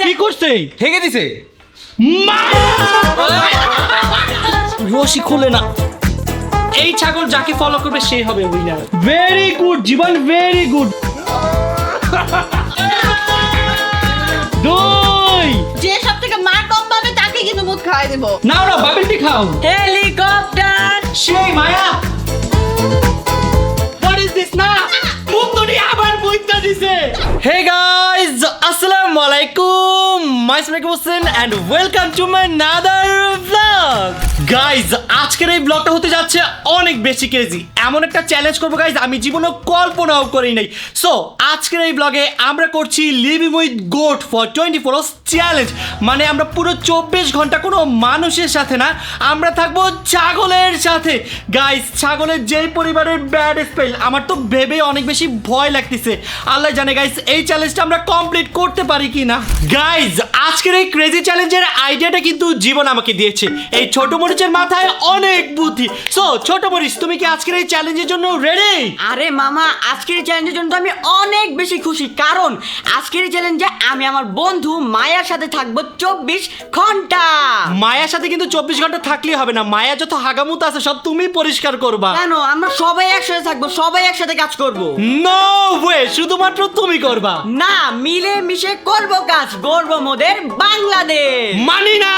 কি করছে? হেগে দিছে। রশি খুলে না। এই ছাগল যাকে ফলো করবে সেই হবে উইনার। ভেরি গুড জীবন, ভেরি গুড। দুই। যে সব থেকে মার কম পাবে তাকে কিন্তু মুখ খাওয়াই দেব। নাও না বাবল টি খাও। হেলিকপ্টার। সেই মায়া। What is this না? মুখ তো নিয়ে আবার বুইতা দিছে। Hey guys, আসসালামু আলাইকুম। Myself Hossain and welcome to my another vlog. Guys আজকের এই ব্লগটা হতে যাচ্ছে অনেক বেশি ক্রেজি। এমন একটা চ্যালেঞ্জ করবো গাইজ আমি জীবনে কল্পনাও করি নাই। সো আজকের এই ব্লগে আমরা করছি living with goat for 24 hours challenge. মানে আমরা পুরো 24 ঘন্টা কোনো মানুষের সাথে না, আমরা থাকবো ছাগলের সাথে। গাইজ ছাগলের যেই পরিবারের ব্যাড স্পেল আমার তো ভেবে অনেক বেশি ভয় লাগতেছে। আল্লাহ জানে গাইজ এই চ্যালেঞ্জটা আমরা কমপ্লিট করতে পারি কি না। গাইজ আজকের এই ক্রেজি চ্যালেঞ্জের আইডিয়াটা কিন্তু জীবন আমাকে দিয়েছে। এই ছোট মরিচের মাথায় অনেক বুদ্ধি। সো ছোট মরিচ তুমি কি আজকের এই চ্যালেঞ্জের জন্য রেডি? আরে মামা আজকের এই চ্যালেঞ্জের জন্য তো আমি অনেক বেশি খুশি, কারণ আজকের এই চ্যালেঞ্জে আমি আমার বন্ধু মায়ার সাথে থাকবো 24 ঘন্টা। মায়ার সাথে কিন্তু 24 ঘন্টা থাকলেই হবে না, মায়া যত হাগামুত আছে সব তুমি পরিষ্কার করবা। কেন? আমরা সবাই একসাথে থাকবো, সবাই একসাথে কাজ করব। নো ওয়ে, শুধুমাত্র তুমি করবা না, মিলে মিশে করব কাজ, গর্ব মোদের বাংলাদেশ। মানি না।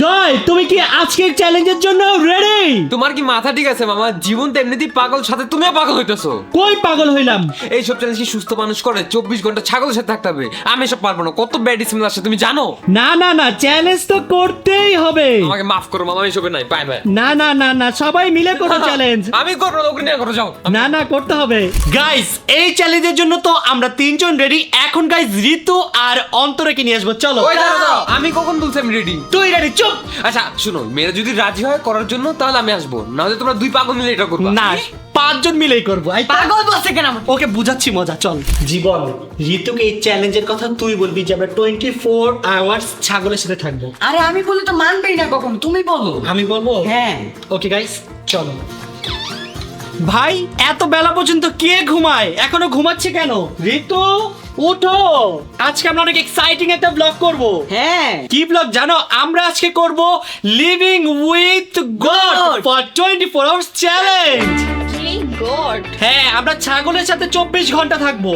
জয় তুমি কি আজকের চ্যালেঞ্জের জন্য রেডি? তোমার কি মাথা ঠিক আছে মামা? জীবন তো এমনিতেই পাগল, সাথে তুমিও পাগল হইতেছো। কই পাগল হইলাম? এইসব চ্যালেঞ্জ কি সুস্থ মানুষ করে? 24 ঘন্টা ছাগলের সাথে থাকতে হবে। আমি এসব পারবো না, কত ব্যাড স্মেল আসে তুমি জানো। না না না, চ্যালেঞ্জ তো করতেই হবে। আমাকে মাফ করো মামা, এসবে নাই। Bye bye. না না না না, সবাই মিলে করো চ্যালেঞ্জ। আমি করবো, ওকে নিয়ে করো, যাও। না না, করতে হবে। গাইস এই চ্যালেঞ্জের জন্য তো আমরা তিনজন রেডি। এখন গাইস ঋতু আর অন্তরকে নিয়ে আসবো, চলো। ওই দাঁড়াও, দাঁড়াও। আমি কখন বলছি আমি রেডি? তুই রেডি? চুপ। আচ্ছা শুনো, মেয়েরা যদি রাজি হয় করার জন্য তাহলে আমি আসবো, নাহলে তোমরা দুই পাগল মিলে এটা করবে। না, 5 জন মিলেই করবো। পাগল বলছে কেন? ওকে বুঝাচ্ছি মজা, চল। জীবন ঋতুকে এই চ্যালেঞ্জের কথা তুই বলবি যে আমরা 24 আওয়ার্স ছাগলের সাথে থাকবো। আরে আমি বললে তো মানবেই না কখন, তুমি বলো। আমি বলবো? হ্যাঁ। ওকে গাইস চলো। ভাই এত বেলা পর্যন্ত কে ঘুমায়? এখনো ঘুমাচ্ছে কেন? ঋতু উঠো, আজকে আমরা অনেক এক্সাইটিং একটা ব্লগ করব। হ্যাঁ। কি ব্লগ জানো? আমরা আজকে করব living with God for 24 hours challenge. কি গড, হ্যাঁ, আমরা ছাগলের সাথে 24 ঘন্টা থাকবো।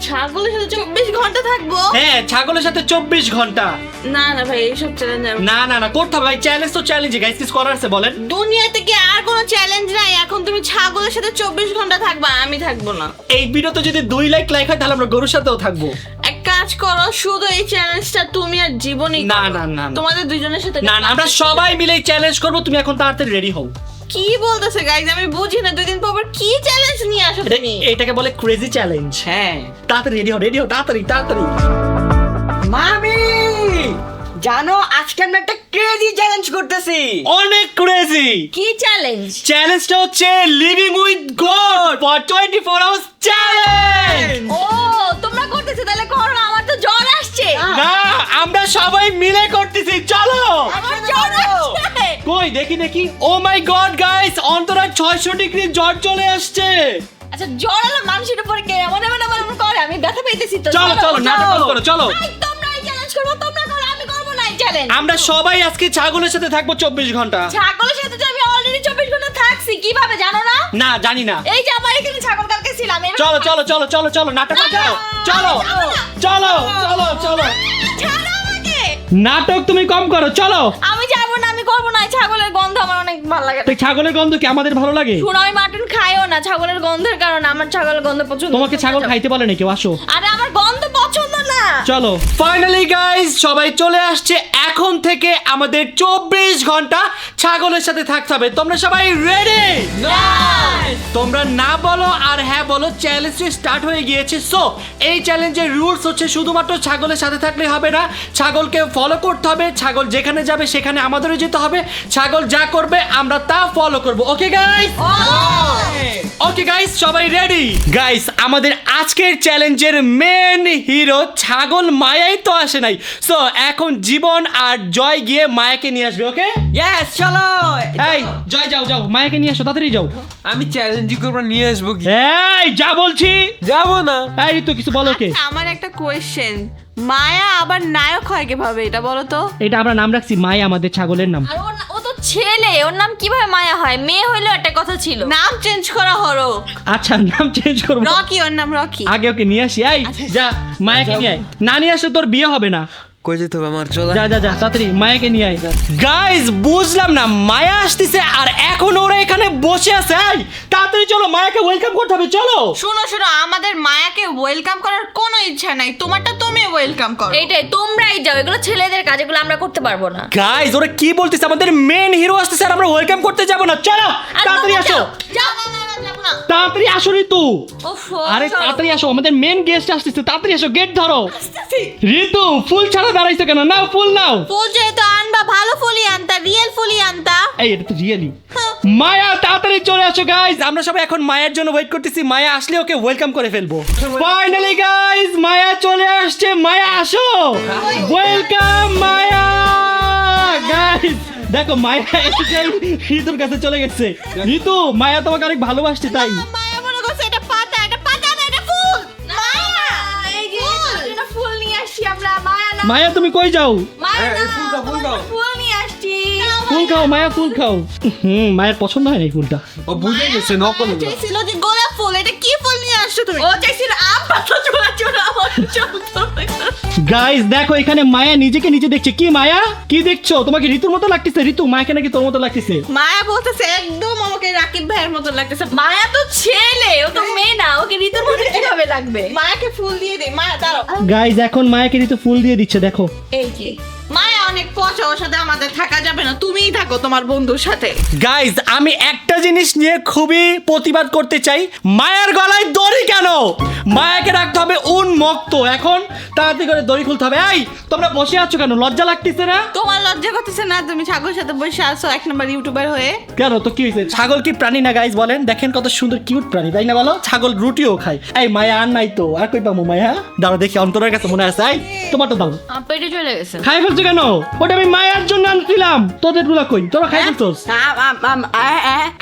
ছাগলের সাথে 24 ঘন্টা থাকবো? হ্যাঁ, ছাগলের সাথে 24 ঘন্টা। না না ভাই, এইসব চ্যালেঞ্জ না না না, করতে হবে ভাই। চ্যালেঞ্জ তো চ্যালেঞ্জ, গাইস কিছু করার আছে বলেন। দুনিয়াতে কি আর কোনো চ্যালেঞ্জ নাই? এখন তুমি ছাগলের সাথে 24 ঘন্টা থাকবা, আমি থাকবো না। এই ভিডিওতে যদি 2 লাইক হয় তাহলে আমরা গরুর সাথেও থাকবো। এক কাজ করো, শুধু এই চ্যালেঞ্জটা তুমি আর জীবনই না, করো। না, না, না। তোমাদের দুজনের সাথে না না, আমরা সবাই মিলে চ্যালেঞ্জ করব। তুমি এখন তাড়াতাড়ি রেডি হও। কি বলতেছে গাইজ? আমি বুঝি না, 2 দিন পর কি চ্যালেঞ্জ নিয়ে আসো তুমি? এটাকে বলে ক্রেজি চ্যালেঞ্জ। হ্যাঁ। তাড়াতাড়ি রেডি হও, রেডি হও, তাড়াতাড়ি তাড়াতাড়ি। মামি জানো আজকে আমরা একটা ক্রেজি চ্যালেঞ্জ করতেছি। অনেক ক্রেজি। কি চ্যালেঞ্জ? চ্যালেঞ্জটা হচ্ছে living with God for 24 hours challenge. ও তোমরা করতেছো, তাহলে করো। আমার তো জ্বর আসছে। না, আমরা সবাই মিলে করতেছি, চলো। আমার জ্বর আসছে। কই দেখি দেখি। ও মাই গড গাইস, অন্তরা 600 ডিগ্রি জ্বর চলে আসছে। আচ্ছা জ্বর এলে মানুষের উপরে কে এমন এমন এমন এমন করে? আমি ব্যথা পেয়েছি তো। চলো চলো, নাটক বন্ধ করো, চলো। এই, তোমরা এই চ্যালেঞ্জ করবো, তোমরা করো, আমি করবো না এই চ্যালেঞ্জ। আমরা সবাই আজকে ছাগলের সাথে থাকবো 24 ঘন্টা। ছাগলের সাথে তো আমি অলরেডি 24 ঘন্টা থাকছি, কিভাবে জানো না? না, জানি না। এই যে আমার এখানে ছাগল কালকে ছিলাম। এবার চলো চলো চলো চলো চলো, নাটক না, করো। না, চলো আমি যাবো না। চলো চলো চলো। ছাড়ো আমাকে। নাটক তুমি কম করো, চলো। আমি যাবো না, আমি করবো না। এই ছাগলের গন্ধ আমার অনেক ভালো লাগে। তো ছাগলের গন্ধ কি আমাদের ভালো লাগে? শুনো, আমি মাটন খাইও না ছাগলের গন্ধের কারণে। আমার ছাগলের গন্ধ পছন্দ। তোমাকে ছাগল খাইতে বলে নাকি? আসো আরে আমার গন্ধ পছন্দ না। চলো। ফাইনালি গাইস সবাই চলে আসছে। এখন থেকে আমাদের 24 ঘন্টা ছাগলের সাথে থাকতে হবে। তোমরা সবাই রেডি? তোমরা না বলো আর হ্যাঁ বলো। চ্যালেঞ্জ স্টার্ট হয়ে গিয়েছে। সো এই চ্যালেঞ্জের রুলস হচ্ছে শুধুমাত্র ছাগলের সাথে থাকলে হবে না, ছাগলকে ফলো করতে হবে। ছাগল যেখানে যাবে সেখানে আমাদেরও যেতে হবে। ছাগল যা করবে আমরা তা ফলো করব। Okay guys? ওকে গাইস, সবাই রেডি? গাইস আমাদের আজকের চ্যালেঞ্জের মেন হিরো ছাগল মায়াই তো আসে নাই। সো এখন জীবন আর জয় গিয়ে মায়াকে নিয়ে আসবে। ওকে ইয়েস, চলো। এই জয় যাও যাও, মায়াকে নিয়ে আসো, তাড়াতাড়ি যাও। আমি চ্যালেঞ্জ করবো, নিয়ে আসবো কি? এই যা বলছি। যাবো না। এই তো কিছু বলো। কে? আচ্ছা, আমার একটা কোয়েশ্চেন, মায়া আবার নায়ক হয় কিভাবে এটা বলো তো? এটা আমরা নাম রাখছি মায়া, আমাদের ছাগলের নাম। আর ও তো ছেলে, ওর নাম কিভাবে মায়া হয়? মেয়ে হইলেও একটা কথা ছিল। নাম চেঞ্জ করা হলো। আচ্ছা নাম চেঞ্জ করবো, রকি, ওর নাম রকি। আগে ওকে নিয়ে আসি। এই যা মায়াকে নিয়ে আয়, না নিয়ে আসলে তোর বিয়ে হবে না। কই যেতে হবে আমার? চল যা যা যা তাড়াতাড়ি মায়াকে নিয়ে আয়। গাইস বুঝলাম না, মায়া আসতেছে আর এখন ওরা এখানে বসে আছে। এই তাড়াতাড়ি চলো, মায়াকে ওয়েলকাম করতে হবে, চলো। শোনো শোনো, আমাদের মায়াকে ওয়েলকাম করার কোনো ইচ্ছা নাই, তোমারটা তুমি ওয়েলকাম করো। এইটাই, তোমরাই যাও, এগুলো ছেলেদের কাজ, এগুলো আমরা করতে পারবো না। গাইস ওরা কি বলতেছে, আমাদের মেন হিরো আসতেছে আর আমরা ওয়েলকাম করতে যাব না। চলো আর তাড়াতাড়ি তোমরা আসো, যাও। না না না, যাবো না। তাড়াতাড়ি আসো ঋতু। ওফো, আরে চলো। তাড়াতাড়ি আসো, আমাদের মেন গেস্ট আসতেছে, তাড়াতাড়ি আসো, গেট ধরো। ঋতু ফুল ছাড়া দাঁড়াইছো কেন? নাও ফুল নাও। ফুল যেহেতু আনবা, ভালো ফুলই আনতা, রিয়েল ফুলই আনতা। এই এটা তো রিয়েলি মায়া, তাড়াতাড়ি চলে আসো গাইস। আমরা সবাই এখন মায়ের জন্য ওয়েট করতেছি, মায়া আসলে ওকে ওয়েলকাম করে ফেলবো। ফাইনালি গাইস মায়া চলে আসছে। মায়া আসো, ওয়েলকাম মায়া। গাইস দেখো মায়া এসে ঋতুর কাছে চলে গেছে। ঋতু মায়া তোমাকে অনেক ভালোবাসছে তাই। মায়া মনে করছে এটা পাতা না, এটা ফুল। মায়া, এই যে এটা ফুল নিয়ে আসছি আমরা। মায়া না, মায়া তুমি কই যাও? মায়া না, ফুল দাও, ফুল দাও। ফুল নিয়ে আসছি। ফুল খাও মায়া, ফুল খাও। মায়ের পছন্দ হয় না এই ফুলটা। ও বুঝে গেছে, নকল। চাইছিল যে গোলাপ ফুল, এটা কি ফুল নিয়ে আসছো তুমি? ও চাইছিল আম পাতা, চোরা চোরা আমার চলতো। গাইস দেখো এখানে মায়া নিজেকে নিজে দেখছে। কি মায়া, কি দেখছো? তোমাকে ঋতুর মতো লাগতেছে? ঋতু মায়াকে নাকি তোর মতো লাগতেছে? মায়া বলতেছে একদম আমাকে রাকিব ভাইয়ের মতো লাগতেছে। মায়া তো ছেলে, ও তো মেয়ে না, ওকে ঋতুর মধ্যে কিভাবে লাগবে? মায়াকে ফুল দিয়ে দে। মায়া দাঁড়াও, গাইস এখন মায়াকে ঋতু ফুল দিয়ে দিচ্ছে, দেখো। এই যে মায়া অনেক পচা, ওর সাথে আমাদের থাকা যাবে না, তুমিই থাকো তোমার বন্ধুর সাথে। গাইস আমি একটা জিনিস নিয়ে খুবই প্রতিবাদ করতে চাই। মায়ার গলায় দড়ি কেন? মায়াকে রাখতে হবে উন্মুক্ত। এখন তাড়াতাড়ি করে দড়ি খুলতে হবে। এই তোমরা বসে আছো কেন? লজ্জা লাগতেছে না? তোমার লজ্জা করতেছে না? তুমি ছাগলের সাথে বসে আছো এক নম্বর ইউটিউবার হয়ে। কেন তো কি হয়েছে? ছাগল কি প্রাণী না গাইস? বলেন, দেখেন কত সুন্দর কিউট প্রাণী, তাই না বলো? ছাগল রুটিও খায়। এই মায়া আর নাই তো, আর কই পাবো মায়া? দাঁড়াও দেখি, অন্তরের কাছে মনে আছে। এই তোমারটা দাও। পেটে চলে গেছে। খাই ফেলছো কেন? ওটা আমি মায়ার জন্য আনছিলাম, তোদের গুলা কই? তোরা খাই ফেলছোস?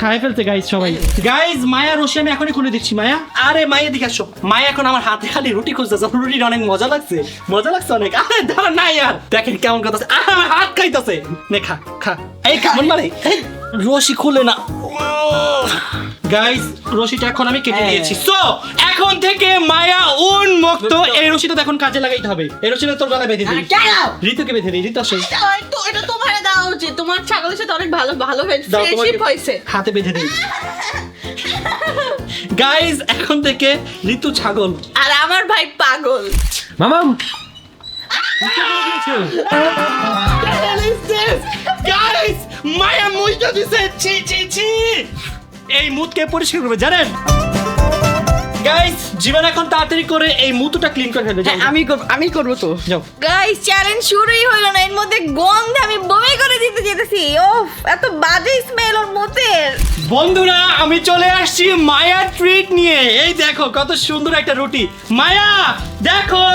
খাই ফেলছে গাইস সবাই। গাইস মায়া রশি আমি এখনই খুলে দিচ্ছি। মায়া, আরে মায়া দিকে আসো। মায়া এখন আমার হাতে খালি রুটি খুঁজতেছে। রুটিটা অনেক মজা লাগছে, মজা লাগছে অনেক। আরে দাঁড়া না ইয়ার, দেখেন কেমন কথা। আমার হাত খাইতেছে। নে খা খা। এই কেমন মানে রশি খুলে না। গাইস রশিটা এখন আমি কেটে দিয়েছি। সো এখন থেকে মায়া উন্মুক্ত। এই রশিটা এখন কাজে লাগাইতে হবে। এই রশিটা তোর গলায় বেঁধে দিই। ঋতুকে বেঁধে দিই। ঋতু আসো। তো এটা তোমার দেওয়া উচিত, তোমার ছাগলের সাথে অনেক ভালো ভালো দাও, ফ্রেন্ডশিপ তোমাকে হয়েছে। হাতে বেঁধে দিই। গাইস এখন থেকে ঋতু ছাগল আর আমার ভাই পাগল। মামা গাইস মায়া মুইটা দিছে। ছি ছি ছি, এই মুতকে পরিষ্কার করবে জানেন? গাইস জীবন এখন তাড়াতাড়ি করে এই মুতুটা ক্লিন করে ফেলবে। যাও, আমি করবো তো। যাও। গাইস চ্যালেঞ্জ শুরুই হলো না, এর মধ্যে গন্ধে আমি বমি করে দিতে যেতেছি। ওফ, এত বাজে স্মেল ওর মুতের। বন্ধুরা আমি চলে আসছি মায়ার ট্রিট নিয়ে। এই দেখো কত সুন্দর একটা রুটি। মায়া দেখো।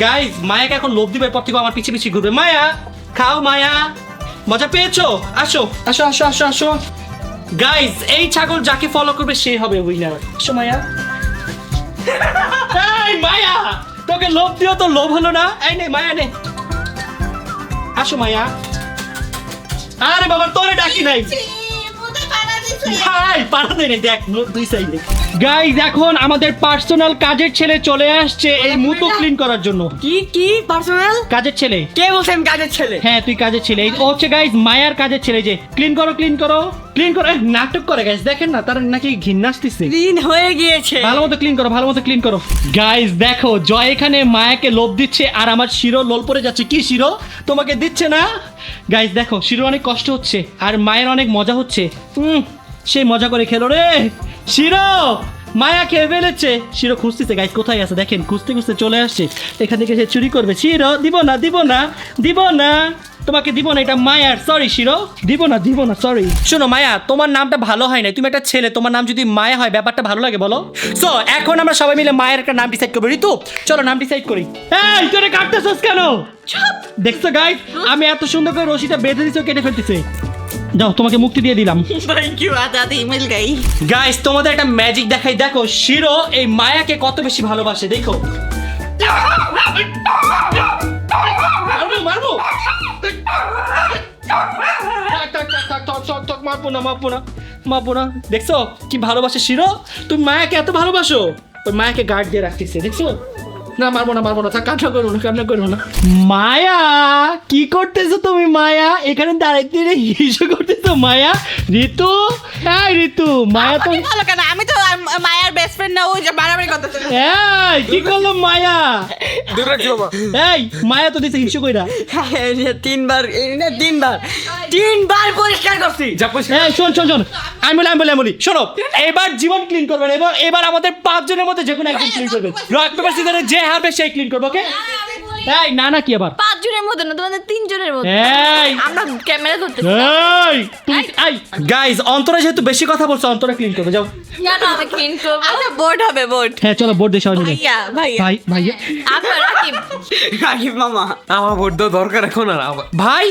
গাইস মায়াকে এখন লোভ দিবে, পর থেকে আমার পিছে পিছে ঘুরবে। মায়া খাও। মায়া মজা পেয়েছো? আসো আসো আসো আসো আসো। গাইস এই ছাগল যাকে ফলো করবে সে হবে উইনার। আসো মায়া। এই মায়া, তোকে লোভ দিও তো লোভ হলো না। এই নে মায়া নে। আসো মায়া। আরে বাবা তোরে ডাকি নাই। ভাই পারা দেয় না, দেখ মুখ দুই সাইডে। গাইস এখন আমাদের পার্সোনাল কাজের ছেলে চলে আসছে এই মুতো ক্লিন করার জন্য। কি পার্সোনাল? কাজের ছেলে। কে বলছেন কাজের ছেলে? হ্যাঁ তুই কাজের ছেলে। ও হচ্ছে গাইস মায়ার কাজের ছেলে। যে ক্লিন করো ক্লিন করো ক্লিন করো। নাটক করে গাইস, দেখেন না তার নাকি ঘৃণা আসতেছে। ক্লিন হয়ে গিয়েছে। ভালো মতো ক্লিন করো, ভালো মতো ক্লিন করো। গাইস দেখো জয় এখানে মায়াকে লোভ দিচ্ছে আর আমার শিরো লোল পড়ে যাচ্ছে। কি শিরো তোমাকে দিচ্ছে না? গাইস দেখো শিরো অনেক কষ্ট হচ্ছে আর মায়ের অনেক মজা হচ্ছে। সেই মজা করে খেলো রে শিরো। মায়া খেয়ে ফেলেছে। শিরো খুঁজতেছে গাইস, কোথায় আছে দেখেন, খুঁজতে খুঁজতে চলে আসছে। এখান থেকে সে চুরি করবে। শিরো দিব না দিব না দিব না, তোমাকে দিব না, এটা মায়ার। সরি শিরো, দিব না দিব না, সরি। শোনো মায়া তোমার নামটা ভালো হয় না, তুমি একটা ছেলে, তোমার নাম যদি মায়া হয় ব্যাপারটা ভালো লাগে বলো? সো এখন আমরা সবাই মিলে মায়ের একটা নাম ডিসাইড করবো। ঋতু চলো নাম ডিসাইড করি। এই তোরে কাটতেছস কেন? দেখছো গাইস আমি এত সুন্দর করে রশিটা বেঁধে দিছি, কেটে ফেলতেছে। যাও তোমাকে মুক্তি দিয়ে দিলাম। থ্যাংক ইউ আদাদি মিল গাই। গাইস তোমাদের একটা ম্যাজিক দেখাই। দেখো শিরো এই মায়াকে কত বেশি ভালোবাসে। দেখো মারবো মারবো না দেখছো কি ভালোবাসে শিরো তুমি মায়াকে এত ভালোবাসো ওই মায়াকে গার্ড দিয়ে রাখতেছে দেখছো না মারবো না থাক কান্না করবো না মায়া কি করতেছো তুমি মায়া এখানে দাঁড়াইতে হিসু করতেছো মায়া ঋতু হ্যাঁ ঋতু মায়া তো ভালো কেন আমি তো মায়ার বেস্ট ফ্রেন্ড না ওই যে বাড়াবাড়ি করতেছে এই কি করলো মায়া দূরে রাখি বাবা। এই মায়া তো দিছে হিসু কইরা তিনবার পরিষ্কার করছি যা পয়সা এই শোন আমি বলি শোনো এবার জীবন ক্লিন করবেন এবার আমাদের 5 জনের মধ্যে যে কোনো একজন ক্লিন করবেন রক পেপার সিজারে যে হারবে সেই ক্লিন করবে ওকে এই না কি আবার 5 জনের মধ্যে না তোমাদের 3 জনের মধ্যে এই আমরা ক্যামেরা ধরতেছি এই তুমি এই গাইস অন্তরা যেহেতু বেশি কথা বলছো অন্তরা ক্লিন করবে যাও জানো আমি ক্লিন করব আচ্ছা বোর্ড হবে বোর্ড হ্যাঁ চলো বোর্ড দিয়ে সবাই মিলে ভাইয়া আপনার রাকিব রাকিব মামা আমার ভোট দেওয়া দরকার এখন আর আমার ভাই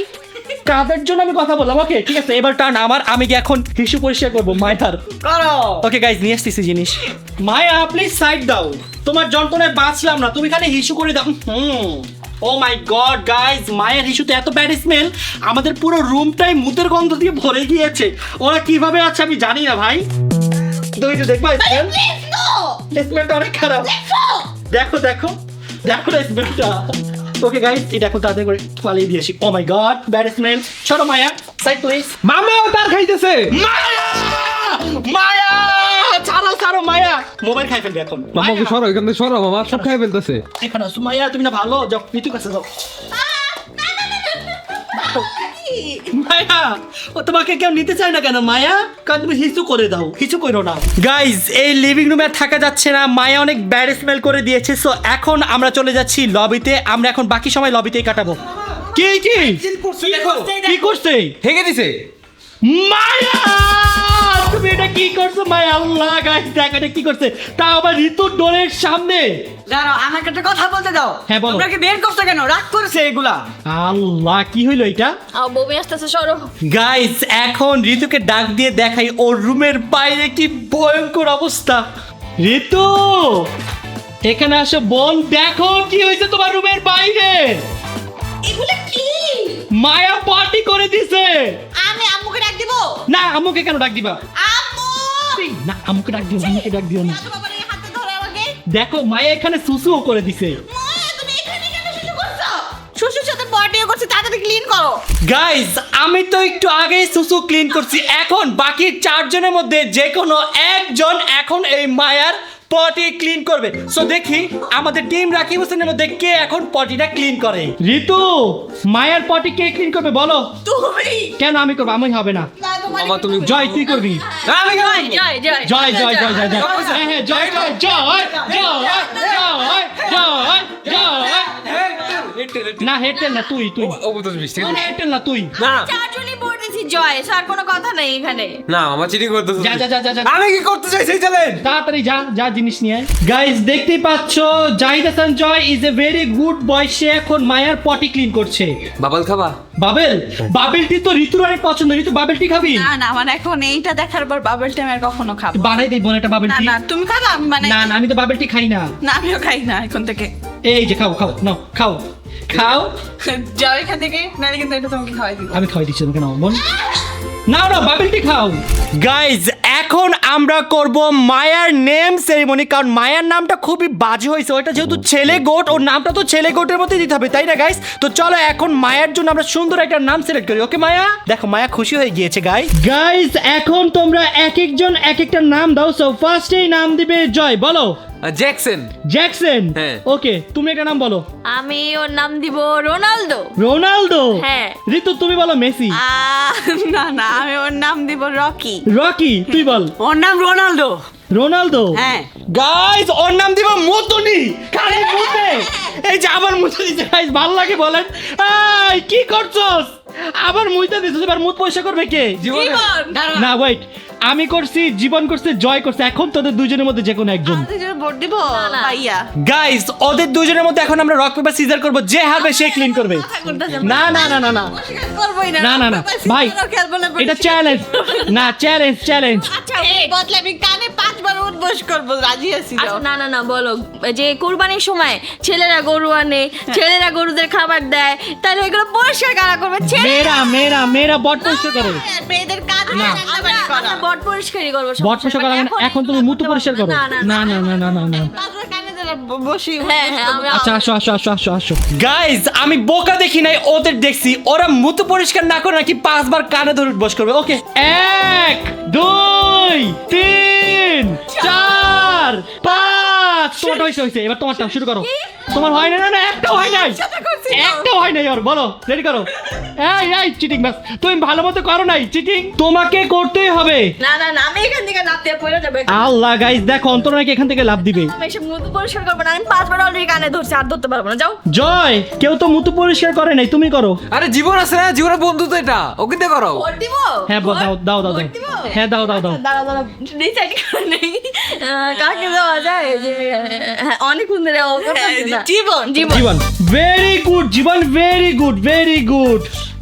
কাদের জন্য আমি কথা বললাম ওকে ঠিক আছে এবার টার্ন আমার আমি কি এখন হিসু পরিষ্কার করবো মায়ার করো ওকে গাইস নিয়ে আসতেছি জিনিস মায়া প্লিজ সাইড দাও তোমার যন্ত্রণায় বাঁচলাম না তুমি খালি হিসু করে দাও ও মাই গড গাইস মায়ের হিসুতে এত ব্যাড স্মেল আমাদের পুরো রুমটাই মুতের গন্ধ দিয়ে ভরে গিয়েছে ওরা কিভাবে আছে আমি জানি না ভাই তুমি তো দেখবা স্মেলটা অনেক খারাপ দেখো না স্মেলটা ওকে গাইস এটা এখন তাড়াতাড়ি করে পালিয়ে দিয়েছি ও মাই গড ব্যাড স্মেল ছোট মায়া সাইড প্লিজ মামাও তার খাইতেছে মায়া ছাড়ো মায়া মোবাইল খাই ফেলবে এখন মামাকে সরো এখান থেকে সরো মামা সব খাই ফেলতেছে এখানে আসো মায়া তুমি না ভালো যাও পিতু কাছে যাও মায়া ও তোমাকে কেউ নিতে চায় না কেন মায়া কারণ তুমি হিসু করে দাও হিসু করো না গাইজ এই লিভিং রুমে থাকা যাচ্ছে না মায়া অনেক ব্যাড স্মেল করে দিয়েছে সো এখন আমরা চলে যাচ্ছি লবিতে আমরা এখন বাকি সময় লবিতেই কাটাবো কি কি করছে হেগে দিছে মায়া তুমি এটা কি করছো মায়া আল্লাহ গাইস দেখ এটা কি করছে তা আবার ঋতুর ডোরের সামনে দাঁড়াও আমাকে একটা কথা বলতে দাও হ্যাঁ, বলো। তোমরা কি বের করছো কেন রাগ করেছে এগুলা আল্লাহ কি হইলো এটা বমি আসতেছে সরো গাইস এখন ঋতুকে ডাক দিয়ে দেখাই ওর রুমের বাইরে কি ভয়ঙ্কর অবস্থা ঋতু এখানে আসো বোন দেখো কি হয়েছে তোমার রুমের বাইরে এগুলো কি মায়া পার্টি করে দিছে আমি আম্মুকে ডাক দিব না আম্মুকে কেন ডাক দিবা আম্মু না আম্মুকে ডাক দিও না দাদু বাবার এই হাতে ধরে আমাকে দেখো মায়া এখানে সুসুও করে দিছে মা তুমি এখানে কেন শুরু করছো শ্বশুর সাথে পার্টিও করছে তাড়াতাড়ি ক্লিন করো গাইজ আমি তো একটু আগেই সুসু ক্লিন করছি এখন বাকি 4 জনের মধ্যে যে কোনো একজন এখন এই মায়ার পটি ক্লিন করবে সো দেখি আমাদের টিম রাকিব হোসেনের মধ্যে কে এখন পটিটা ক্লিন করে ঋতু মায়ার পটি কে ক্লিন করবে বলো তুমি কেন আমি করবো আমি হবে না না তোমার মামা তুমি জয় তুই করবি আমি জয় জয় জয় জয় হ্যাঁ হ্যাঁ জয় না হেডটেল না তুই ও বুঝতে মিষ্টি হেডটেল না তুই না চারজনই বোর্ড দিছি জয় স্যার কোনো কথা নাই এখানে না মামা চিটিং করতেছে যা আমি কি করতে চাই সেই চলেন তাড়াতাড়ি যা জিনিস নিয়ে গাইস দেখতেই পাচ্ছ Zahid Hasan Joy is a very good boy সে এখন মায়ার পটি ক্লিন করছে বাবল খাবা বাবেলটি তো ঋতুর অনেক পছন্দ ঋতু বাবেলটি খাবি না মানে এখন এইটা দেখার পর বাবল টাইম আর কখনো খাবো বানাই দেই বোন একটা বাবেলটি তুমি খাবা আমি মানে না আমি তো বাবেলটি খাই না না আমিও খাই না এখন থেকে এই যে খাও নাও খাও জয় এখান থেকে নাহলে কিন্তু এটা তোমাকে খাওয়াই দিব আমি খাওয়াই দিচ্ছি তোমাকে নাও বোন না বাবেলটি খাও গাইজ এখন আমরা করব মায়ার নেম সেরিমনি কারণ মায়ার নামটা খুবই বাজে হয়েছে ওটা যেহেতু ছেলে গোট ওর নামটা তো ছেলে গোটের মধ্যে দিতে হবে তাই না গাইজ তো চলো এখন মায়ার জন্য আমরা সুন্দর একটা নাম সিলেক্ট করি ওকে মায়া দেখো মায়া খুশি হয়ে গিয়েছে গাইজ এখন তোমরা এক একজন এক একটা নাম দাও সো ফার্স্টেই নাম দিবে জয় বলো জ্যাকসন হ্যাঁ। ওকে তুমি একটা নাম বলো আমি ওর নাম দিব রোনালদো রোনালদো হ্যাঁ। ঋতু তুমি বলো মেসি না আমি ওর নাম দিব রকি রকি তুই বল ওর নাম রোনালদো হ্যাঁ গাইস ওর নাম দিব মতনি খালি মুতে এই যে আবার মুতে দিছে গাইস ভালো লাগে বলেন এই কি করছস আবার মুইতে দিছিস এবার মুত পয়সা করবে কে জীবনে না ওয়েট আমি করছি, জীবন করছে, জয় করছে, এখন তোদের দুজনের মধ্যে যে কোনো একজন। ভোট দিব ভাইয়া গাইস ওদের দুজনের মধ্যে এখন আমরা রক পেপার সিজার করব, যে হারবে সে ক্লিন করবে। না না না না না করবই না না না ভাই, এটা চ্যালেঞ্জ না, চ্যালেঞ্জ চ্যালেঞ্জ। আচ্ছা এই বদলে আমি কানে 5 বার উঠবস করব, রাজি আছি আচ্ছা না না না বলো, যে কুরবানির সময় ছেলেরা গরু আনে, ছেলেরা গরুদের খাবার দেয়, তাহলে এগুলো পরিষ্কার কারা করবে? মেয়েরা মেয়েরা মেয়েরা বট পরিষ্কার করে। মেয়েদের কাজ না। আমরা বট পরিষ্কারই করবো সব বট পরিষ্কার করা মানে এখন তুমি মুতো পরিষ্কার করো। না, না, না না না না না না। কানে যারা বসি হ্যাঁ হ্যাঁ আমরা আচ্ছা আসো আসো আসো আসো আসো। গাইজ আমি বোকা দেখি নাই, ওদের দেখছি ওরা মুতো পরিষ্কার না করে নাকি 5 বার কানে ধরে বস করবে। ওকে 1 2 3 4 5 তোমারটা হয়েছে, এবার তোমারটা শুরু করো। তোমার হয় না? না না একটা হয় নাই, একটা হয় নাই। আর বলো, রেডি করো। এই এই চিটিং বাস, তুমি ভালো মতো করো নাই, চিটিং তোমাকে করতেই হবে। না না না আমি এখান থেকে লাফ দিয়ে পড়ে যাবে। আল্লাহ গাইজ দেখো অন্তর নাকি এখান থেকে লাভ দিবে। আমি এসব মুখ পরিষ্কার করবো না, আমি 5 বার অলরেডি কানে ধরছি, আর ধরতে পারবো না। যাও। জয় কেউ তো মুতো পরিষ্কার করে নাই, তুমি করো। আরে জীবন আছে না, জীবনের বন্ধু তো এটা, ওকে দিয়ে করো। ভোট দিব? হ্যাঁ দাও দাও দাও দাও। হ্যাঁ দাও দাও দাও। দাঁড়া দাঁড়া ডিসাইড করে নেই কাকে দেওয়া যায়। যে হ্যাঁ অনেকক্ষণ ধরে ও করতেছে না। জীবন জীবন জীবন ভেরি গুড, জীবন ভেরি গুড ভেরি গুড।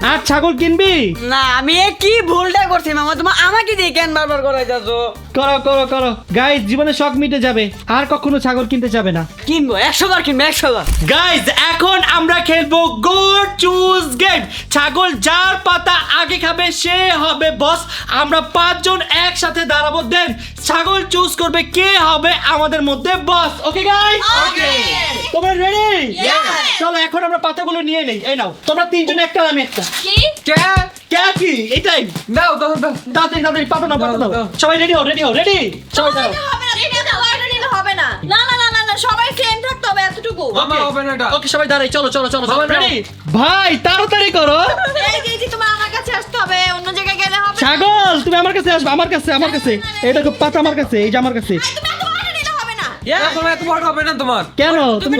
আর ছাগল কিনবি? না আমি এ কি ভুলটা করছি মামা, তোমার আমাকে দিয়ে কেন বারবার করাই যাচ্ছ? করো করো করো গাইজ, জীবনের শখ মিটে যাবে, আর কখনো ছাগল কিনতে যাবে না। কিনবো 100 বার কিনবো 100 বার। গাইজ এখন আমরা খেলবো গোট চুজ গেম। ছাগল যার পাতা আগে খাবে সে হবে বস। আমরা 5 জন একসাথে দাঁড়াবো, দেন ছাগল চুজ করবে কে হবে আমাদের মধ্যে বস। ওকে গাইজ, তোমরা রেডি? চলো এখন আমরা পাতাগুলো নিয়ে নেই। এই নাও তোমরা 3 জন একটা, আমি একটা। কি কে? কে কি এটাই? দাও দাও দাও। তাড়াতাড়ি তাড়াতাড়ি পাতা নাও, পাতা নাও। দাও। সবাই রেডি হও, রেডি হও, রেডি সবাই দাও। হবে না, এটা তো অলরেডি হবে না। না না না না না সবাই সেম থাকতে হবে এতটুকু। মামা হবে না এটা। ওকে সবাই দাঁড়াই, চলো চলো চলো হবে না। রেডি? ভাই তাড়াতাড়ি করো। এই যে তোমার আমার কাছে আসতে হবে, অন্য জায়গায় গেলে হবে না। ছাগল তুমি আমার কাছে আসবে, আমার কাছে আমার কাছে। এই দেখো পাতা আমার কাছে, এই যে আমার কাছে। তুমি এত বড় নিলে হবে না। তোমার এত বড় হবে না তোমার। কেন তুমি?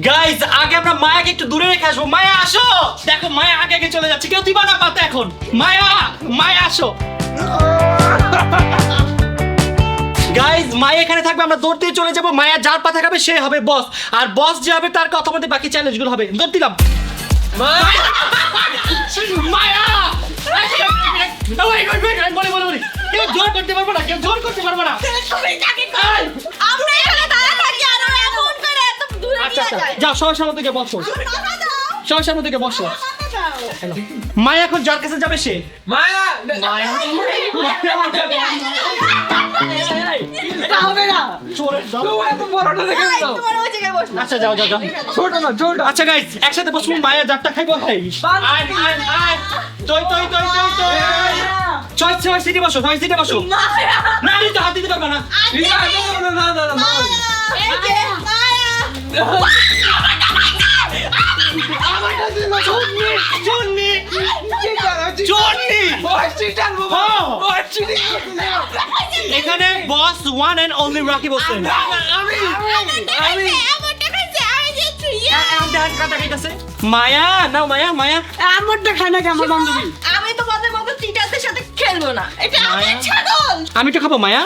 গাইজ আগে আমরা মায়াকে একটু দূরে রেখে আসবো। মায়া আসো, দেখো মায়া আগে আগে চলে যাচ্ছে, কেউ দিবা না পাতা এখন। মায়া মায়া আসো। গাইজ মায়া এখানে থাকবে, আমরা দৌড় দিয়ে চলে যাবো। মায়া যার পাতা খাবে সে হবে বস, আর বস যে হবে তার কথা মধ্যে বাকি চ্যালেঞ্জগুলো হবে। দৌড় দিলাম। মায়া কেউ জোর করতে পারবো না, কেউ জোর করতে পারবো না। আমরা এখানে দাঁড়া থাকি আর ও এমন করে এত দূরে আচ্ছা নিয়ে আচ্ছা যায়। যাও, সবার সামনে থেকে বসো, কথা দাও। সবার সামনে থেকে বসো। মায়া এখন যার কাছে যাবে সে। মায়া এটা হবে না। চোরের দল। তোমার এত বড়টা দেখে এই, দাও। তোমার ওই জায়গায় বসো। আচ্ছা যাও যাও যাও। ছোট না ছোট। আচ্ছা গাইস একসাথে বসবো, মায়া যারটা খাইবো খাই। আয় আয় আয় তই তই তই তই তই। ছয় ছয় সিটে বসো, ছয় সিটে বসো। না আমি তো হাত দিতে পারবো না। না না না না। এই যে জন্নি জন্নি জন্নি। এখানে বস ওয়ান এন্ড অনলি রাকি বসছেন। আমারটা খাইছে, আমি জিতছি। কাটা খাইতেছে মায়া। নাও মায়া মায়া। আমারটা খায় না কি আমার বান্ধবী? আমি তোমাদের মতো চিটারদের সাথে খেলবো না। এটা আমার ছাগল। আমি তো খাবো মায়া।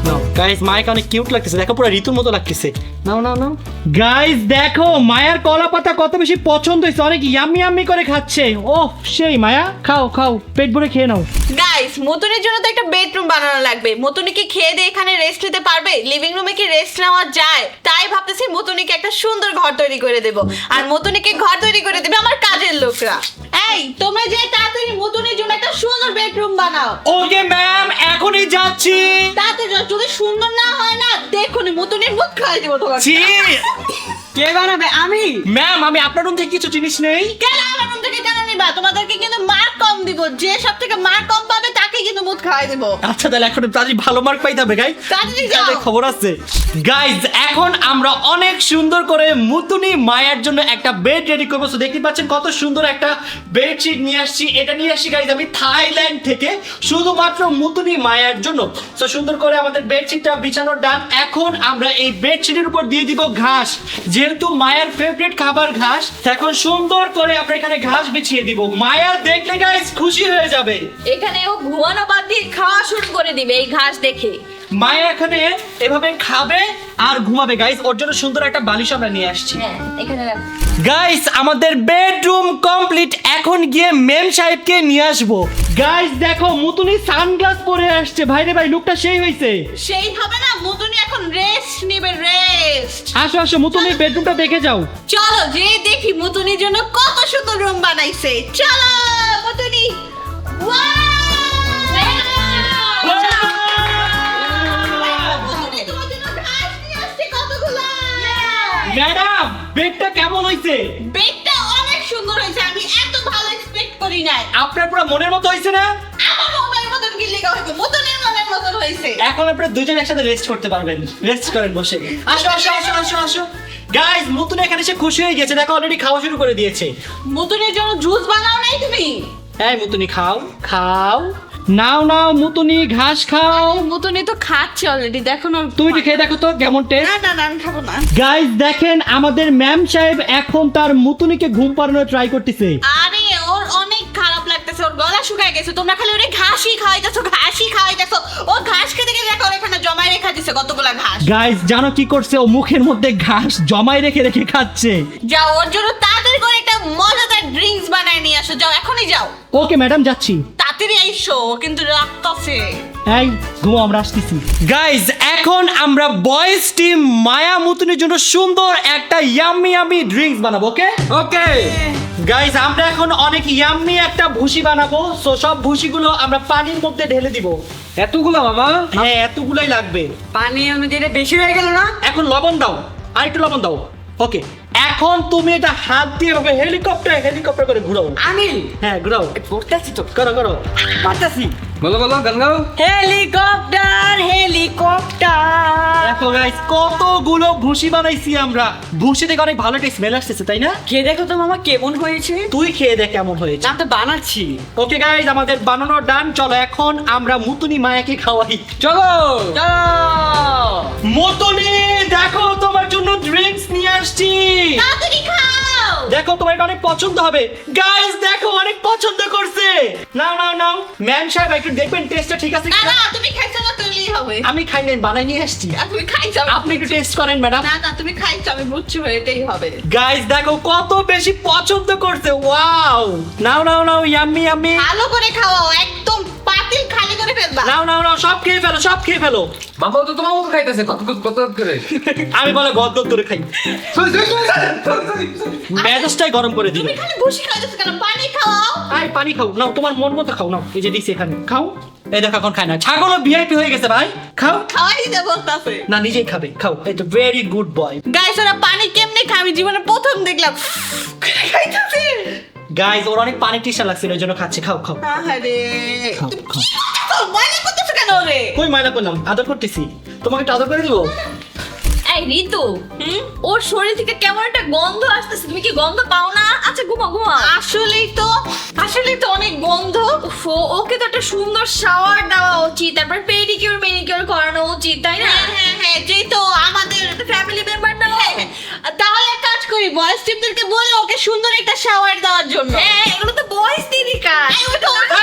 নাও গাইস মায়াকে অনেক কিউট লাগতেছে, দেখো পুরো ঋতুর মতো লাগতেছে। নাও নাও নাও গাইস দেখো মায়ার কলা পাতা কত বেশি পছন্দ হয়েছে, অনেক ইয়াম্মি ইয়াম্মি করে খাচ্ছে। ওহ সেই মায়া, খাও খাও পেট ভরে খেয়ে নাও। গাইস মতুনের জন্য তো একটা বেডরুম বানানো লাগবে। মতুনিকে খেয়ে দিয়ে এখানে রেস্ট নিতে পারবে? লিভিং রুমে কি রেস্ট নেওয়া যায়? তাই ভাবতেছি মতুনিকে একটা সুন্দর ঘর তৈরি করে দেব, আর মতুনিকে ঘর তৈরি করে দেবে আমার কাজের লোকরা। এই তোমরা যে তাড়াতাড়ি মতুনির জন্য একটা সুন্দর বেডরুম বানাও। ওকে ম্যাম এখনই যাচ্ছি। তাতে যদি সুন্দর না হয় না, দেখুন মতুনির মুখ খাই দেবো তোমাকে। ছি কে বানাবে? আমি। ম্যাম আমি আপনার রুম থেকে কিছু জিনিস নেই। কেন আমার রুম থেকে কেন নিবা? তোমাদেরকে কিন্তু মার্ক কম দিব, যে সব থেকে মার্ক কম পাবে তাকে কিন্তু মুদ খাওয়াই দেবো। আচ্ছা তাহলে এখন তাড়াতাড়ি ভালো মার্ক পাইতে হবে গাইস, তাড়াতাড়ি যাও। তাহলে খবর আছে গাইস। এখন আমরা অনেক সুন্দর করে মুতুনি মায়ার জন্য একটা বেড রেডি করবো। তো দেখতে পাচ্ছেন কত সুন্দর একটা বেডশিট নিয়ে আসছি। এটা নিয়ে আসছি গাইস আমি থাইল্যান্ড থেকে, শুধুমাত্র মুতুনি মায়ার জন্য। তো সুন্দর করে আমাদের বেডশিটটা বিছানোর ডান। এখন আমরা এই বেডশিটের উপর দিয়ে দিব ঘাস, যেহেতু মায়ার ফেভারিট খাবার ঘাস। এখন সুন্দর করে আমরা এখানে ঘাস বিছিয়ে দিব। মায়া দেখলে গাইস খুশি হয়ে যাবে। এখানে ও ঘুমানো বাদ দিয়ে খাওয়া শুরু করে দিবে এই ঘাস দেখে। মায়া এখানে এভাবে খাবে আর ঘুমাবে গাইস। ওর জন্য সুন্দর একটা বালিশ আমরা নিয়ে আসছি। হ্যাঁ এখানে রাখ। গাইস আমাদের বেডরুম কমপ্লিট। এখন গিয়ে মেম সাহেবকে নিয়ে আসবো। গাইস দেখো মুতুনি সানগ্লাস পরে আসছে। ভাই রে ভাই লুকটা সেই হয়েছে। সেই হবে না, মতনি এখন রেস্ট নিবে, রেস্ট। আসো আসো মুতুনির বেডরুমটা দেখে যাও। চলো যে দেখি মতনির জন্য কত সুন্দর রুম বানাইছে। চলো মতনি। মতনি তোমার জন্য ঘাস নিয়ে আসছে কতগুলা। ম্যাডাম বেডটা কেমন হয়েছে? বেডটা অনেক সুন্দর হয়েছে, আমি এত ভালো এক্সপেক্ট করি নাই। আপনার পুরো মনের মতো হয়েছে না? আমার মনের মতন কি লেখা হয়েছে, মতনের মনের মতন হয়েছে। এখন আপনারা দুজন একসাথে রেস্ট করতে পারবেন। রেস্ট করেন বসে। আসো আসো আসো আসো আসো। গাইস মুতুনি এখানে এসে খুশি হয়ে গেছে। দেখো অলরেডি খাওয়া শুরু করে দিয়েছে। মতনের জন্য জুস বানাও নাই তুমি? এই মুতুনি খাও খাও। নাও নাও মুতুনি ঘাস খাও। মতনি তো খাচ্ছে অলরেডি, দেখো না। তুমি একটু খেয়ে দেখো তো কেমন টেস্ট। না না না আমি খাবো না। গাইস দেখেন আমাদের ম্যাম সাহেব এখন তার মুতুনিকে ঘুম পাড়ানোর ট্রাই করতেছে। আরে ওর অনেক খারাপ লাগতেছে, ওর গলা শুকায় গেছে। তোমরা খালি ওরে ঘাসই খাওয়াইতেছো, ঘাসই খাওয়াইতেছো। ও ঘাস খেতে গেলে দেখো এখানে জমায় রেখে দিছে কতগুলা ঘাস। গাইস জানো কি করছে? ও মুখের মধ্যে ঘাস জমায় রেখে রেখে খাচ্ছে। যাও ওর জন্য তাড়াতাড়ি করে একটা মজাদার ড্রিঙ্কস বানায় নিয়ে আসো। যাও এখনই যাও, ওকে ম্যাডাম যাচ্ছি। তাড়াতাড়ি আইসো, ও কিন্তু রাখতাছে। এই ঘুমো আমরা আসতেছি। গাইস এখন আমরা বয়েজ টিম মায়া মুতুনির জন্য সুন্দর একটা ইয়াম্মি ইয়াম্মি ড্রিঙ্কস বানাবো। ওকে ওকে গাইস আমরা এখন অনেক ইয়াম্মি একটা ভুসি বানাবো। সো সব ভুসিগুলো আমরা পানির মধ্যে ঢেলে দিব। এতগুলা মামা? হ্যাঁ এতগুলাই লাগবে। পানি অনুযায়ী বেশি হয়ে গেল না? এখন লবণ দাও, আর একটু লবণ দাও। ওকে এখন তুমি এটা হাত দিয়ে ভাবে হেলিকপ্টার করে ঘুরাও। আমি হ্যাঁ ঘুরাও, পড়তেছি তো, করো করো। পারতেছি। বলো বলো গান গাও। Helicopter helicopter. দেখো গাইস কতগুলো ভুসি বানাইছি আমরা। ভুসি থেকে অনেক ভালো একটা স্মেল আসতেছে তাই না? খেয়ে দেখো তো মামা কেমন হয়েছে। তুই খেয়ে দেখ কেমন হয়েছে। না তো বানাচ্ছি। ওকে গাইস আমাদের বানানোর ডান। চলো এখন আমরা মুতুনি মায়াকে খাওয়াই। চলো মুতুনি দেখো তোমার জন্য ড্রিঙ্কস নিয়ে আসছি। তাড়াতাড়ি খাও। দেখো তোমার এটা অনেক পছন্দ হবে। গাইস দেখো অনেক পছন্দ করছে। নাও নাও নাও। ম্যাম সাহেব একটু দেখবেন টেস্টটা ঠিক আছে না কিনা। না তুমি খাইছো না, তুইলেই হবে। আমি খাই নাই, বানাই নিয়ে আসছি। আর তুমি খাইছো, আপনি একটু টেস্ট করেন ম্যাডাম। না না তুমি খাইছো, আমি বুঝছি এটাই হবে। গাইস দেখো কত বেশি পছন্দ করছে। ওয়াও নাও নাও নাও ইয়াম্মি ইয়াম্মি। ভালো করে খাওয়াও, একদম পাতিল খালি করে ফেলবা। নাও নাও নাও সব খেয়ে ফেলো, সব খেয়ে ফেলো। মামা তো তোমার মতো খাইতেছে কত কত করে। আমি বলে গদ ধরে খাই। মেজাজটাই গরম করে দিল। তুমি খালি বসে খাইতেছো কেন? পানি খাওয়াও। আই পানি খাও। নাও তোমার মন মতো খাও। নাও এই যে দিছি এখানে খাও। এই দেখো এখন খায় না। ছাগলও ভিআইপি হয়ে গেছে ভাই। খাও। খাওয়াই দিতে বলতাছে। না নিজেই খাবে। খাও। এই তো ভেরি গুড বয়। গাইস ওরা পানি কেমনে খায় আমি জীবনে প্রথম দেখলাম। খাইতেছে। গাইস ওর অনেক পানি তৃষ্ণা লাগছিল ওই জন্য খাচ্ছে। খাও খাও। আহারে খাও, তুমি খাও। কি করতেছো? ময়লা করতেছো কেন রে? কই মাইনা করলাম? আদর করতেছি। তোমাকে একটু আদর করে দিব। এই ঋতু, ওর শরীর থেকে কেমন একটা গন্ধ আসতেছে, তুমি কি গন্ধ পাও না? আচ্ছা ঘুমা ঘুমা। আসলেই তো অনেক গন্ধ। উফ, ওকে তো একটা সুন্দর শাওয়ার দেওয়া উচিত, তারপর পেডিকিউর মেনিকিউর করানো উচিত, তাই না? হ্যাঁ যেই তো আমাদের ফ্যামিলি মেম্বার না? তাহলে এক কাজ করি, বয়স টিপদেরকে বলে ওকে সুন্দর একটা শাওয়ার দেওয়ার জন্য। হ্যাঁ এগুলো তো বয়স দিনই কাজ। এই, ওঠো, ওঠো।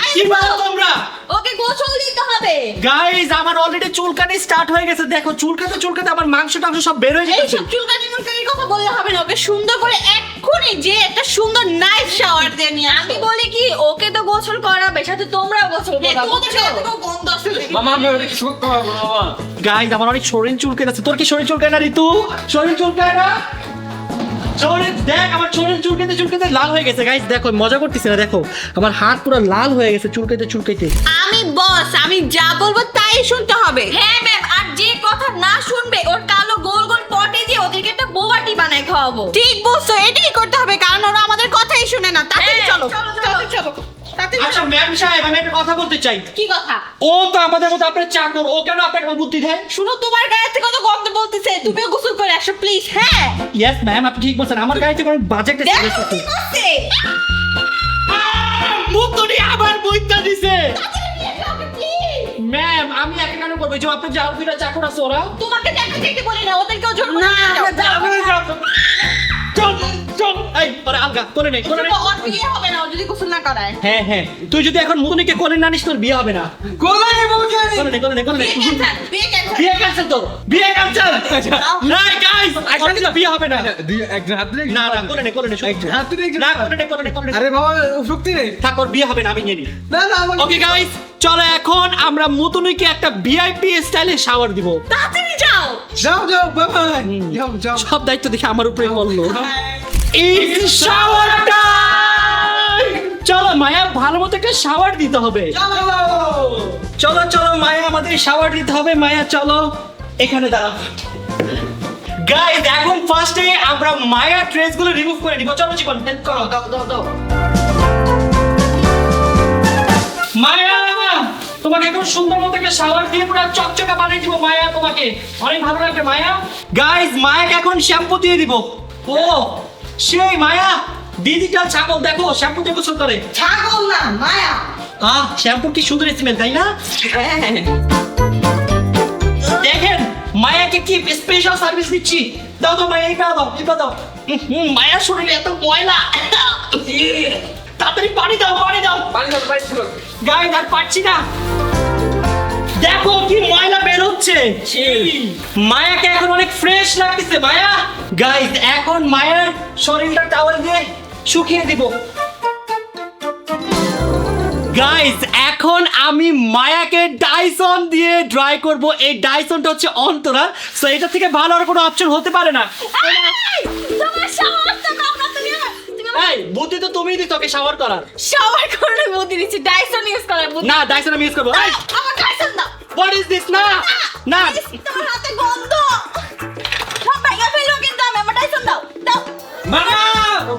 এই কি বলো তোমরা? ওকে গোসল দিতে হবে। গাইস আমার অলরেডি চুলকানি স্টার্ট হয়ে গেছে। দেখো চুলকাতে আমার মাংস টাংস সব বের হয়ে যাচ্ছে। এইসব চুলকানি মুলকানির কথা বললে হবে না, ওকে সুন্দর করে এক্ষুনি যে একটা সুন্দর নাইস শাওয়ার দিয়ে নিয়ে আসো। আমি বলি কি, ওকে তো গোসল করাবে, সাথে তোমরাও গোসল হ্যাঁ, করাবে। তোমাদের সাথে থেকেও গন্ধ আসলে। মামা আমি ওটা কিছু করতে পারবো না মামা। গাইস আমার অনেক শরীর চুলকে যাচ্ছে। তোর কি শরীর চুলকায় না ঋতু? শরীর চুলকায় না? শরীর দেখ আমার শরীর চুলকাতে লাল হয়ে গেছে। গাইস দেখো মজা করতেছি না। দেখো আমার হাত পুরো লাল হয়ে গেছে চুলকাতে। আমি বস, আমি যা বলবো তাই শুনতে হবে। হ্যাঁ ম্যাম, আর যে কথা না শুনবে ওর কালো গোল গোল পটে দিয়ে ওদেরকে একটা বোবাটি বানায় খাওয়াবো। ঠিক বলছো, এটাই করতে হবে, কারণ ওরা আমাদের কথাই শুনে না। তাড়াতাড়ি হ্যাঁ, চলো চলো, চলো। তাড়াতাড়ি চলো। তাড়াতাড়ি আচ্ছা যাও। ম্যাম সাহেব আমি একটা কথা বলতে চাই, কি কথা? ও তো আমাদের মতো আপনার চাকর, ও কেন আপনাকে আমার বুদ্ধি দেয়? শুনো, তোমার গায়ে থেকে কত গন্ধ বলতেছে, তুমিও গোসল করে আসো প্লিজ। হ্যাঁ, ইয়েস ম্যাম, আপনি ঠিক বলছেন, আমার গাড়িতে কোনো বাজেট দেখো কি করছে। মুক্তনি আবার বইটা দিছে। তাড়াতাড়ি নিয়ে যাও ওকে, please। ম্যাম আমি একা কেন করবো? যে আপনার যে আরো দুইটা চাকর আছে ওরা। তোমাকে দেখা দেখতে বলি না, ওদেরকেও জোর করে না, নিয়ে যাও। চল চল, এই ওরা আলগা কোলে নেই, কোলে নেই। কিন্তু ওর বিয়ে হবে না ও যদি গোসল না করায়। হ্যাঁ হ্যাঁ, তুই যদি এখন মুতনিকে কোলে না নিস তোর বিয়ে হবে না। কোলে নেবো কেন? কোলে নেই, কোলে নেই, কোলে নেই। বিয়ে cancel, বিয়ে cancel। বিয়ে ক্যান্সেল তোর, বিয়ে ক্যান্সেল। না গাইস, আজকে বিয়ে হবে না। একজন হাত দিলে না না, কোলে নেই, কোলে নেই, একজন হাত দিলে না কোলে নেই, কোলে নেই, কোলে নেই। আরে বাবা শক্তি নেই। থাক, ওর বিয়ে হবে না, আমি নিয়ে নিই। না না আমার ওকে গাইস, চলো এখন আমরা মুতনিকে একটা ভিআইপি স্টাইলে শাওয়ার দিব। তাড়াতাড়ি যাও। যাও যাও বাবা যাও যাও। সব দায়িত্ব দেখে আমার উপরে বললো। It's shower time. চলো মায়া, ভালো মতো একটা শাওয়ার দিতে হবে। চলো চলো মায়া, আমাদের শাওয়ার দিতে হবে। মায়া চলো, এখানে দাঁড়াও। গাইস এখন ফার্স্টে আমরা মায়া ড্রেসগুলো রিমুভ করে দিব। চলো জীবন হেল্প করো, দাও দাও দাও। মায়া, তোমাকে এখন সুন্দর মতো একটা শাওয়ার দিয়ে পুরো চকচকে বানিয়ে দিব। মায়া তোমাকে অনেক ভালো লাগবে মায়া। গাইস মায়াকে এখন শ্যাম্পু দিয়ে দিব। ও সেই মায়া, ডিজিটাল ছাগল, দেখো শ্যাম্পু দিয়ে গোসল করে। ছাগল না, মায়া। শ্যাম্পু কি সুন্দর স্মেল, তাই না? হ্যাঁ। দেখেন মায়াকে কি স্পেশাল সার্ভিস দিচ্ছি। দাও দাও মায়া, এই পা দাও, এই পা দাও। মায়ার শরীরে এত ময়লা, তাড়াতাড়ি পানি দাও, পানি দাও। পানি দাও পানি দাও। গাইস আর পারছি না, দেখো কি ময়লা বের হচ্ছে। মায়াকে এখন অনেক ফ্রেশ লাগতেছে। মায়া, গাইস এখন মায়ার শরীরটা টাওয়েল দিয়ে শুকিয়ে দিব। গাইস এখন আমি মায়াকে ডাইসন দিয়ে ড্রাই করব। এই ডাইসনটা হচ্ছে অন্তরা, সো এটা থেকে ভালো আর কোনো অপশন হতে পারে না। এই, তোমার শাওয়ারটা দাও না তুমি এই বুদ্ধি তো তুমিই দিছো ওকে শাওয়ার করার। শাওয়ার করে বুদ্ধি দিচ্ছি, ডাইসন ইউজ করার বুদ্ধি। না ডাইসন আমি ইউজ করবো। এই আমার ডাইসন দাও। What is this? না না, তোমার হাতে গন্ধ। সব ভেঙে ফেলো কিন্তু আমি, আমার ডাইসন দাও দাও। মামা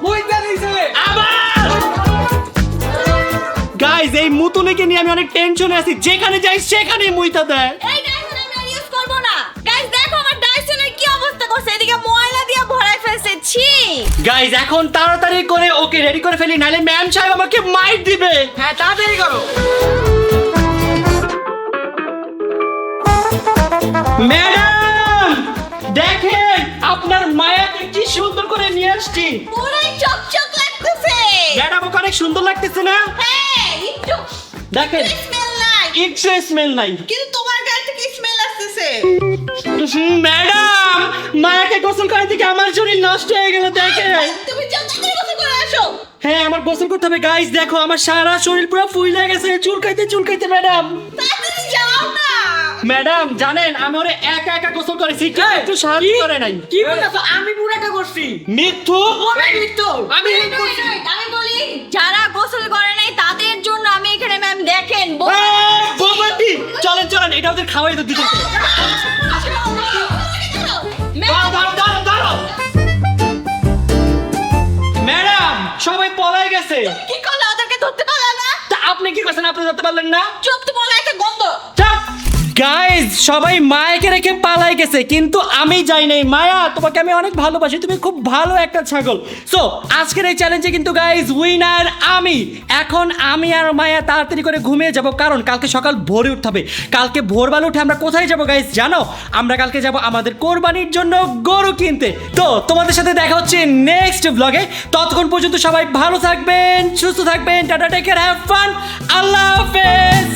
বইটা দিছে। আবার গাইস এই মুতুনিকে নিয়ে আমি অনেক টেনশনে আছি, যেখানে যাই সেখানেই মুইতা দেয়। এই ডাইসন আমি আর ইউজ করব না। গাইস দেখো আমার ডাইসনের কি অবস্থা করছে, এদিকে ময়লা দিয়ে ভরাই ফেলছে। ছি। গাইস এখন তাড়াতাড়ি করে ওকে রেডি করে ফেলি, নাহলে ম্যাম সাহেব আমাকে মাইট দিবে। হ্যাঁ, তাড়াতাড়ি করো। ম্যাডাম দেখেন আপনার মায়াকে কি সুন্দর করে নিয়ে আসছি। পুরাই চকচক লাগতেছে। ম্যাডাম ওকে অনেক সুন্দর লাগতেছে না? হ্যাঁ, একটু দেখেন স্মেল নাই, একটু স্মেল নাই। কিন্তু তোমার গায়ে থেকে স্মেল আসতেছে। ম্যাডাম মায়াকে গোসল করে দিকে আমার শরীর নষ্ট হয়ে গেল। দেখেন তুমি যতক্ষণ গোসল করে আসো। হ্যাঁ আমার গোসল করতে হবে। গাইস দেখো আমার সারা শরীর পুরো ফুলে গেছে, চুলকাইতে চুলকাইতে। ম্যাডাম তাড়াতাড়ি যাও না। ম্যাডাম জানেন আমি ওরে একা একা গোসল করেছি, কেউ একটু সাহায্য করে নাই। কি বলছো? আমি পুরাটা করছি। মিথ্যু, আমি আমি বলি যারা গোসল করে নাই তাদের জন্য আমি এখানে ম্যাম দেখেন বোমাটি। চলেন চলেন, এটা ওদের খাওয়াই তো দিতে। দাঁড়াও দাঁড়াও দাঁড়াও দাঁড়াও। ম্যাডাম সবাই পলাই গেছে। কি করলে ওদেরকে ধরতে পারলা না? তা আপনি কি করছেন? আপনি ধরতে পারলেন না? চুপ, তো বলা একটা গন্ধ। গাইস সবাই মায়াকে রেখে পালাই গেছে, কিন্তু আমি যাই নাই। মায়া তোমাকে আমি অনেক ভালোবাসি, তুমি খুব ভালো একটা ছাগল। সো আজকের এই চ্যালেঞ্জে কিন্তু গাইস উইনার আমি। এখন আমি আর মায়া তাড়াতাড়ি করে ঘুমিয়ে যাব, কারণ কালকে সকাল ভোরে উঠতে হবে। কালকে ভোরবেলা উঠে আমরা কোথায় যাব গাইস জানো? আমরা কালকে যাব আমাদের কোরবানির জন্য গরু কিনতে। তো তোমাদের সাথে দেখা হচ্ছে নেক্সট ব্লগে। ততক্ষণ পর্যন্ত সবাই ভালো থাকবেন, সুস্থ থাকবেন। Tata, take care, have fun, আল্লাহ হাফেজ।